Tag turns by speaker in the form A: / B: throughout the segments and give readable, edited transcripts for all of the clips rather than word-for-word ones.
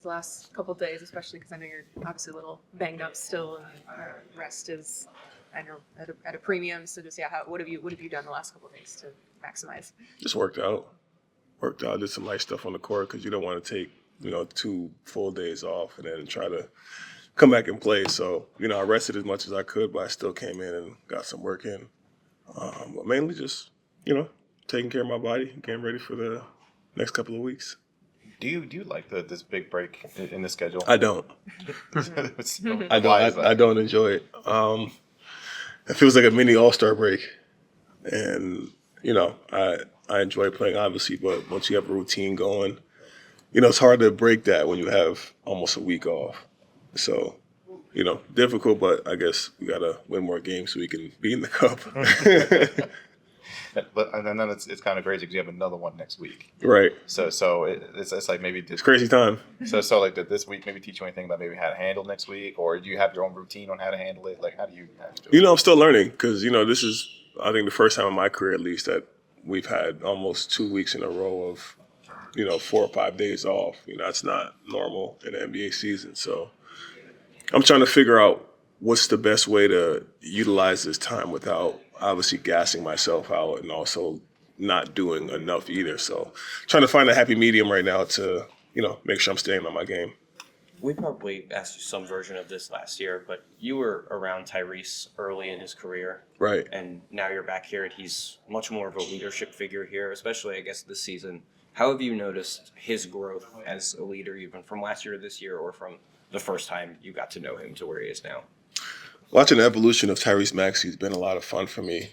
A: the last couple of days, especially because I know you're obviously a little banged up still, and rest is, I know, at a premium. So just what have you done the last couple of days to maximize?
B: Just worked out. Worked out, did some light stuff on the court because you don't want to take, 2 full days off and then try to come back and play. So, I rested as much as I could, but I still came in and got some work in. But mainly just, taking care of my body, getting ready for the next couple of weeks.
C: Do you like this big break in the schedule?
B: I don't. I don't enjoy it. It feels like a mini All-Star break, and I enjoy playing obviously, but once you have a routine going, it's hard to break that when you have almost a week off. So, difficult, but I guess we gotta win more games so we can be in the cup.
C: But and then it's kind of crazy because you have another one next week.
B: Right.
C: So it's like maybe
B: It's crazy time.
C: So like did this week maybe teach you anything about maybe how to handle next week, or do you have your own routine on how to handle it? Like how do you do it?
B: I'm still learning because this is I think the first time in my career at least that we've had almost 2 weeks in a row of 4 or 5 days off. That's not normal in the NBA season. So I'm trying to figure out what's the best way to utilize this time without obviously gassing myself out and also not doing enough either. So trying to find a happy medium right now to, make sure I'm staying on my game.
D: We probably asked you some version of this last year, but you were around Tyrese early in his career.
B: Right.
D: And now you're back here and he's much more of a leadership figure here, especially, I guess, this season. How have you noticed his growth as a leader, even from last year to this year, or from the first time you got to know him to where he is now?
B: Watching the evolution of Tyrese Maxey has been a lot of fun for me.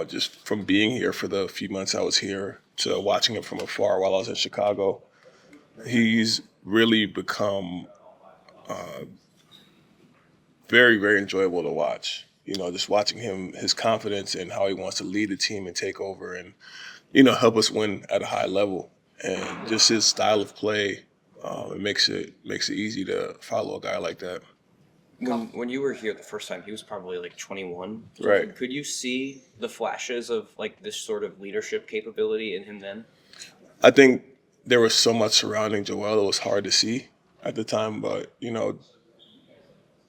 B: Just from being here for the few months I was here to watching him from afar while I was in Chicago. He's really become very, very enjoyable to watch. Just watching him, his confidence and how he wants to lead the team and take over and, help us win at a high level. And just his style of play, it makes it easy to follow a guy like that.
D: When you were here the first time, he was probably like 21.
B: Right.
D: Could you see the flashes of like this sort of leadership capability in him then?
B: I think there was so much surrounding Joel, it was hard to see at the time. But,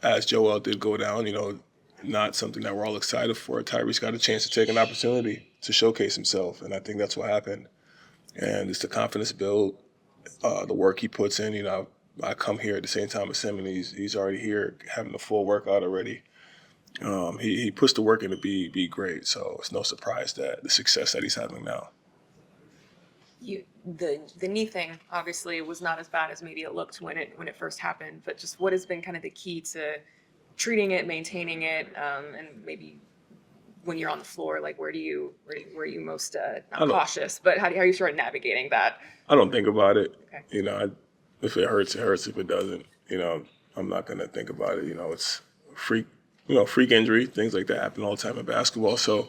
B: as Joel did go down, not something that we're all excited for. Tyrese got a chance to take an opportunity to showcase himself, and I think that's what happened. And it's the confidence build, the work he puts in. I come here at the same time as him, and he's already here having a full workout already. He puts the work in to be great, so it's no surprise that the success that he's having now.
A: The knee thing obviously was not as bad as maybe it looked when it first happened, but just what has been kind of the key to treating it, maintaining it, and maybe when you're on the floor, like where are you most not cautious, but how are you sort of navigating that?
B: I don't think about it.
A: Okay.
B: If it hurts, it hurts. If it doesn't, I'm not gonna think about it. It's freak injury, things like that happen all the time in basketball. So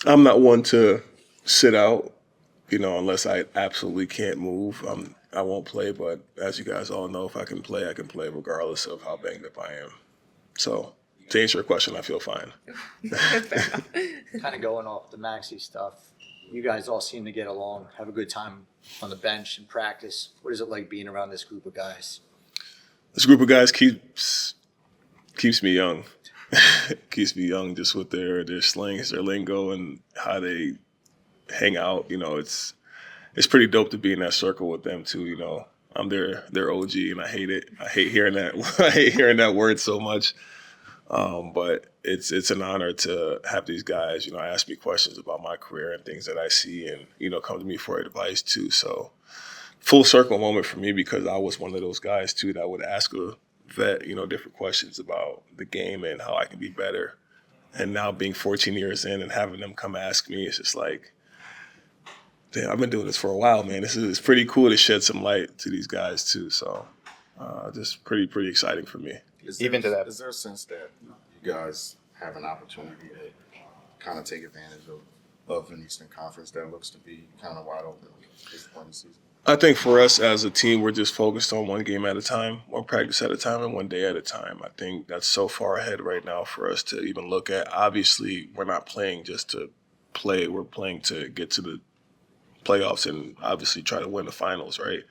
B: I'm not one to sit out. Unless I absolutely can't move, I won't play. But as you guys all know, if I can play, I can play regardless of how banged up I am. So to answer your question, I feel fine.
E: Kind of going off the Maxey stuff, you guys all seem to get along, have a good time on the bench and practice. What is it like being around this group of guys?
B: This group of guys keeps me young. Keeps me young just with their slangs, their lingo, and how they hang out. It's pretty dope to be in that circle with them too. I'm their OG, and I hate it. I hate hearing that. I hate hearing that word so much. But it's an honor to have these guys, ask me questions about my career and things that I see, and come to me for advice too. So full circle moment for me because I was one of those guys too that would ask a vet, different questions about the game and how I can be better. And now being 14 years in and having them come ask me, it's just like, damn, I've been doing this for a while, man. It's pretty cool to shed some light to these guys too. So just pretty exciting for me.
F: Is there a sense that you guys have an opportunity to kind of take advantage of an Eastern Conference that looks to be kind of wide open at this point in the season?
B: I think for us as a team, we're just focused on one game at a time, one practice at a time, and one day at a time. I think that's so far ahead right now for us to even look at. Obviously, we're not playing just to play. We're playing to get to the playoffs and obviously try to win the finals, right?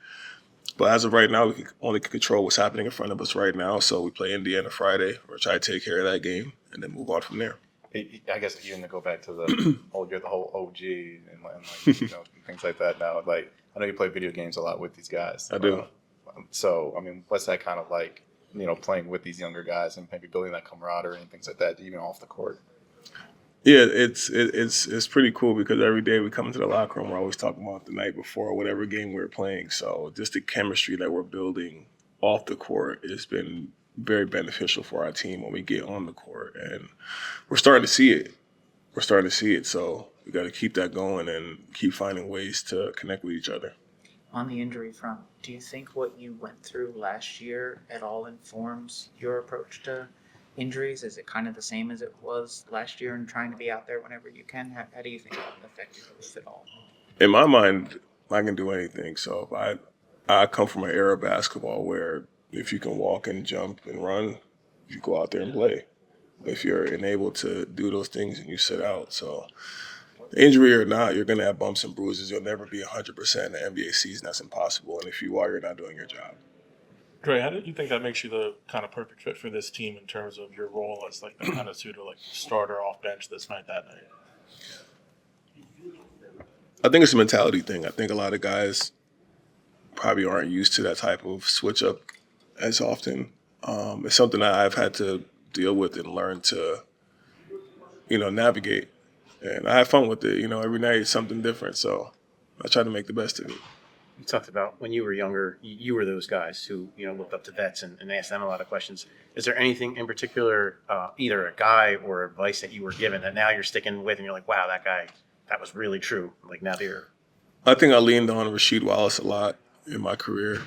B: But as of right now, we can only control what's happening in front of us right now. So we play Indiana Friday. We're trying to take care of that game and then move on from there.
C: I guess even to go back to the whole OG and like, things like that now. Like, I know you play video games a lot with these guys.
B: I do.
C: So, I mean, what's that kind of like, playing with these younger guys and maybe building that camaraderie and things like that, even off the court?
B: Yeah, it's pretty cool because every day we come into the locker room, we're always talking about the night before whatever game we're playing. So just the chemistry that we're building off the court has been very beneficial for our team when we get on the court, and we're starting to see it. So we got to keep that going and keep finding ways to connect with each other.
G: On the injury front, do you think what you went through last year at all informs your approach to injuries? Is it kind of the same as it was last year and trying to be out there whenever you can? How do you think it affected this at all?
B: In my mind, I can do anything. So I come from an era of basketball where if you can walk and jump and run, you go out there and play. If you're unable to do those things and you sit out. So injury or not, you're going to have bumps and bruises. You'll never be 100% in the NBA season. That's impossible. And if you are, you're not doing your job.
H: Dre, how do you think that makes you the kind of perfect fit for this team in terms of your role as like the kind of suitor, like starter off bench this night, that night?
B: I think it's a mentality thing. I think a lot of guys probably aren't used to that type of switch up as often. It's something that I've had to deal with and learn to, navigate. And I have fun with it. Every night it's something different. So I try to make the best of it.
I: You talked about when you were younger, you were those guys who, looked up to vets and asked them a lot of questions. Is there anything in particular, either a guy or advice that you were given that now you're sticking with and you're like, wow, that guy, that was really true. Like now that you're.
B: I think I leaned on Rasheed Wallace a lot in my career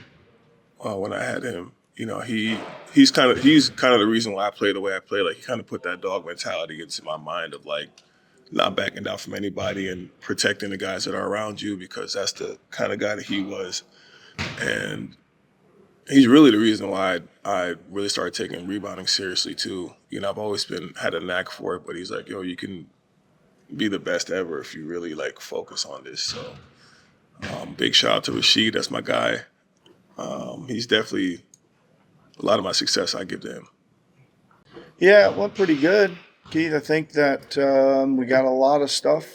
B: when I had him. He's kind of the reason why I play the way I play. Like he kind of put that dog mentality into my mind of like not backing down from anybody and protecting the guys that are around you because that's the kind of guy that he was. And he's really the reason why I really started taking rebounding seriously too. I've always had a knack for it, but he's like, yo, you can be the best ever if you really like focus on this. So big shout out to Rasheed. That's my guy. He's definitely a lot of my success I give to him.
J: Yeah, it went pretty good, Keith. I think that we got a lot of stuff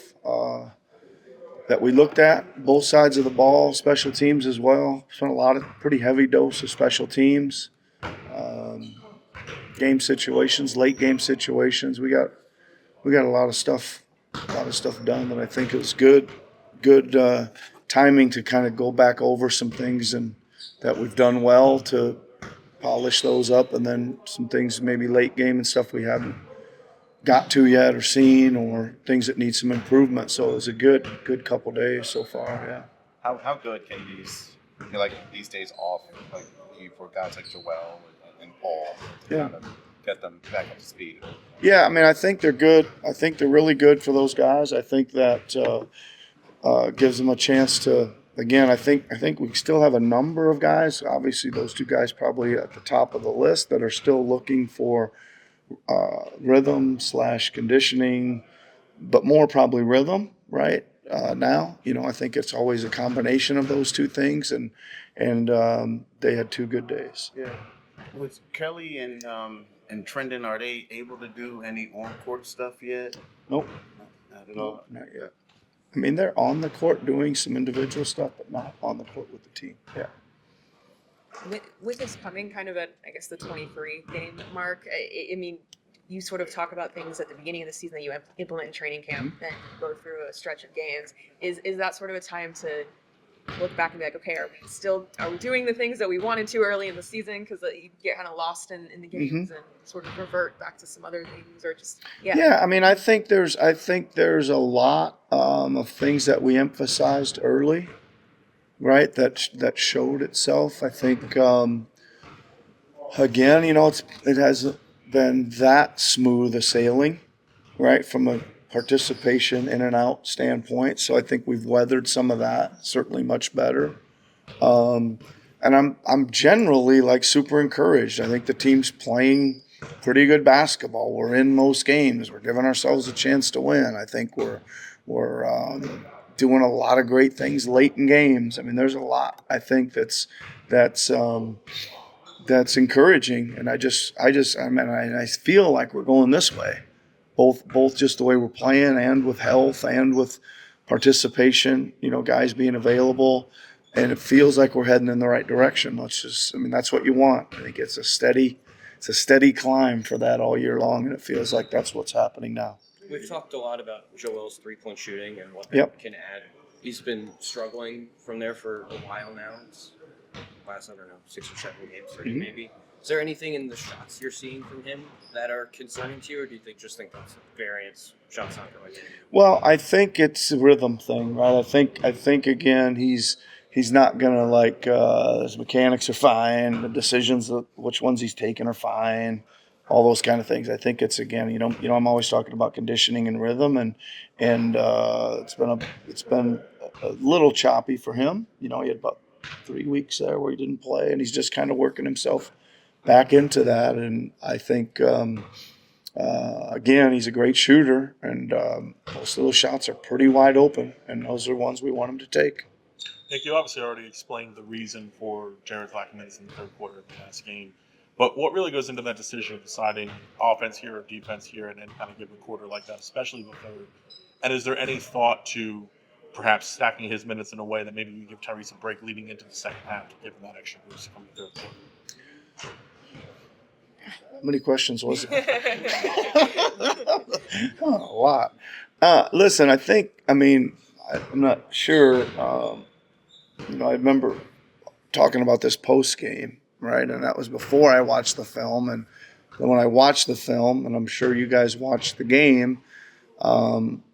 J: that we looked at, both sides of the ball, special teams as well. Spent a lot of pretty heavy dose of special teams, game situations, late game situations. We got a lot of stuff done that I think it was good timing to kind of go back over some things and that we've done well to polish those up, and then some things maybe late game and stuff we haven't got to yet or seen, or things that need some improvement. So it was a good couple days so far. Yeah.
C: How good can these days off, like for guys like Joel and Paul, to kind of get them back up to speed?
J: Yeah, I mean, I think they're good. I think they're really good for those guys. I think that gives them a chance to. Again, I think we still have a number of guys. Obviously, those two guys probably at the top of the list that are still looking for rhythm / conditioning, but more probably rhythm right now. I think it's always a combination of those two things, and they had 2 good days.
K: Yeah. Was Kelly and Trendon, are they able to do any on-court stuff yet?
J: Nope.
K: Not at all?
J: Not yet. I mean, they're on the court doing some individual stuff, but not on the court with the team. Yeah.
A: With this coming kind of at, I guess, the 23 game mark, I mean, you sort of talk about things at the beginning of the season that you implement in training camp and go through a stretch of games. Is that sort of a time to look back and be like, okay, are we doing the things that we wanted to early in the season? Because you get kind of lost in the games and sort of revert back to some other things, or just
J: Yeah, I mean, I think there's a lot of things that we emphasized early, right? That showed itself. I think again, it has been that smooth a sailing, right, from a participation in and out standpoint. So I think we've weathered some of that, certainly much better. And I'm generally like super encouraged. I think the team's playing pretty good basketball. We're in most games. We're giving ourselves a chance to win. I think we're doing a lot of great things late in games. I mean, there's a lot I think that's encouraging, and I feel like we're going this way, both just the way we're playing and with health and with participation. Guys being available, and it feels like we're heading in the right direction. That's what you want. I think it's a steady climb for that all year long, and it feels like that's what's happening now.
D: We've talked a lot about Joel's 3-point shooting and what
J: Yep.
D: that can add. He's been struggling from there for a while now. It's last, 6 or 7 games, 30 maybe. Is there anything in the shots you're seeing from him that are concerning to you, or do you think that's a variance? Shots not going in?
J: Well, I think it's a rhythm thing, right? I think again, he's not gonna his mechanics are fine, the decisions, which ones he's taking are fine, all those kind of things. I think it's again, I'm always talking about conditioning and rhythm, and it's been a little choppy for him. He had about 3 weeks there where he didn't play, and he's just kind of working himself back into that. And I think again, he's a great shooter, and most of those shots are pretty wide open, and those are ones we want him to take.
H: Nick, you obviously already explained the reason for Jared's lack of minutes in the third quarter of the last game. But what really goes into that decision of deciding offense here or defense here, and then kind of give a quarter like that, especially the third? And is there any thought to perhaps stacking his minutes in a way that maybe you give Tyrese a break leading into the second half to give him that extra boost from the third quarter?
J: How many questions was it? A lot. Listen, I'm not sure. I remember talking about this post game, right? And that was before I watched the film. And then when I watched the film, and I'm sure you guys watched the game,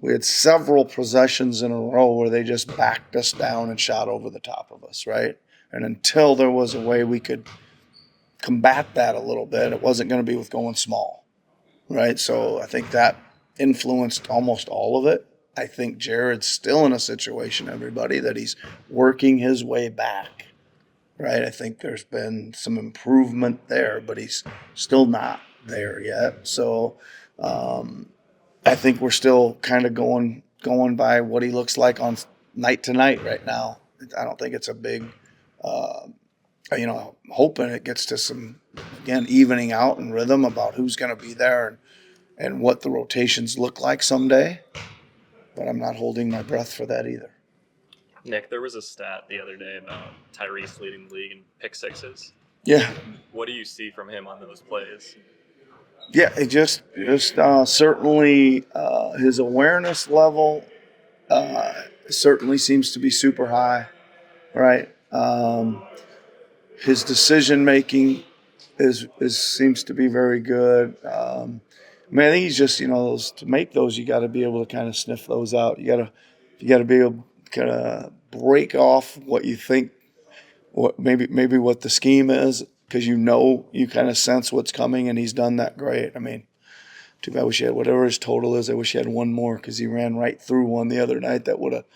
J: we had several possessions in a row where they just backed us down and shot over the top of us, right? And until there was a way we could combat that a little bit, it wasn't going to be with going small, right? So I think that influenced almost all of it. I think Jared's still in a situation, everybody, that he's working his way back, right? I think there's been some improvement there, but he's still not there yet. So I think we're still kind of going by what he looks like on night to night right now. I don't think it's a big hoping it gets to some, again, evening out and rhythm about who's going to be there and what the rotations look like someday. But I'm not holding my breath for that either.
L: Nick, there was a stat the other day about Tyrese leading the league in pick sixes.
J: Yeah.
L: What do you see from him on those plays?
J: Yeah, it just certainly his awareness level certainly seems to be super high, right? His decision making seems to be very good. I think he's just to make those, you got to be able to kind of sniff those out. You got to be able to kind of break off what you think, what maybe what the scheme is, because you kind of sense what's coming, and he's done that great. Too bad. I wish he had whatever his total is. I wish he had one more, because he ran right through one the other night that would have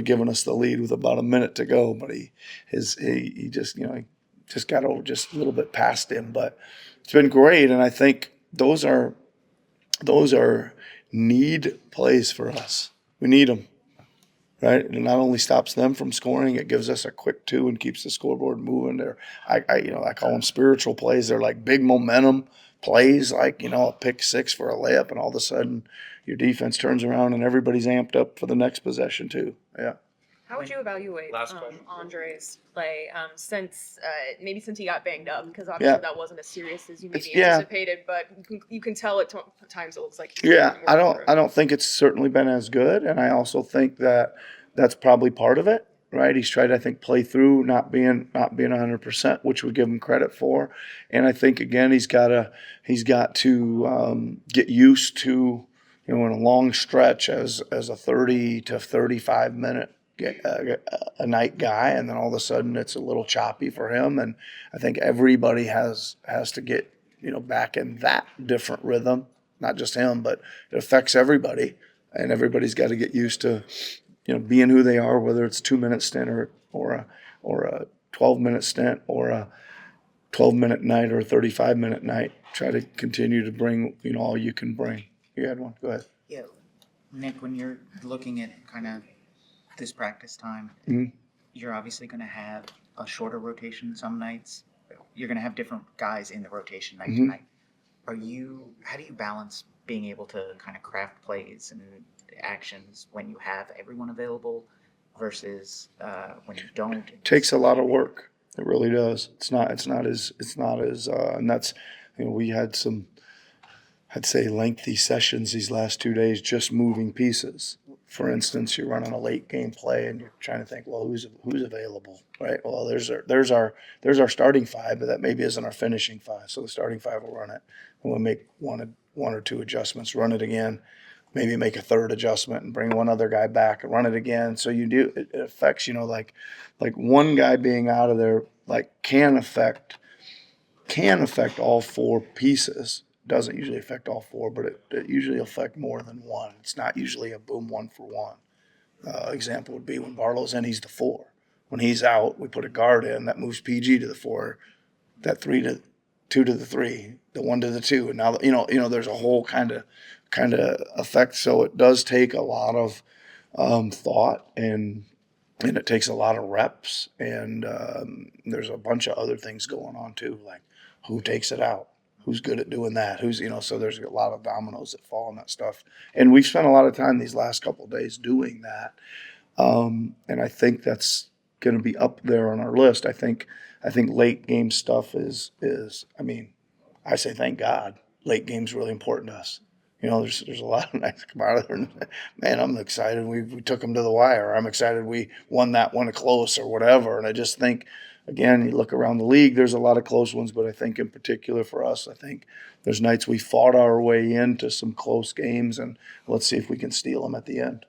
J: given us the lead with about a minute to go. But he just got over just a little bit past him. But it's been great, and I think those are need plays for us. We need them, right? It not only stops them from scoring, it gives us a quick 2 and keeps the scoreboard moving. I call them spiritual plays. They're like big momentum plays, like a pick 6 for a layup, and all of a sudden your defense turns around and everybody's amped up for the next possession too. Yeah.
A: How would you evaluate Andre's play since he got banged up? Because obviously that wasn't as serious as you maybe anticipated, but you can tell at times it looks like he's
J: I don't think it's certainly been as good, and I also think that that's probably part of it, right? He's tried, I think, play through not being 100%, which we give him credit for, and I think again he's got to get used to in a long stretch as a 30 to 35 minute a night guy, and then all of a sudden it's a little choppy for him, and I think everybody has to get back in that different rhythm. Not just him, but it affects everybody, and everybody's got to get used to being who they are, whether it's 2-minute stint or a 12-minute stint or a 12-minute night or a 35-minute night. Try to continue to bring all you can bring. You had one. Go ahead.
G: Yeah, Nick, when you're looking at kind of this practice time,
J: Mhm.
G: you're obviously going to have a shorter rotation some nights. You're going to have different guys in the rotation night to
J: Mhm.
G: night. How do you balance being able to kind of craft plays and actions when you have everyone available versus when you don't?
J: Takes a lot of work. It really does. It's not as and that's, we had some, I'd say, lengthy sessions these last 2 days just moving pieces. For instance, you're running a late game play and you're trying to think, well, who's available, right? Well, there's our starting five, but that maybe isn't our finishing five. So the starting five will run it, and we'll make one or two adjustments, run it again, maybe make a third adjustment and bring one other guy back and run it again. So it affects, like one guy being out of there, like can affect all four pieces. Doesn't usually affect all four, but it usually affect more than one. It's not usually a boom 1-for-1. Example would be when Barlow's in, he's the 4. When he's out, we put a guard in that moves PG to the 4, that 2 to the 3, the 1 to the 2, and now there's a whole kind of effect. So it does take a lot of thought, and it takes a lot of reps, and there's a bunch of other things going on too, like who takes it out, who's good at doing that, so there's a lot of dominoes that fall on that stuff. And we've spent a lot of time these last couple of days doing that. And I think that's going to be up there on our list. I think late game stuff is, I mean, I say, thank God late game's really important to us. There's a lot of nights come out of there, and, man, I'm excited we took them to the wire. I'm excited we won that one close or whatever. And I just think, again, you look around the league, there's a lot of close ones, but I think in particular for us, I think there's nights we fought our way into some close games, and let's see if we can steal them at the end.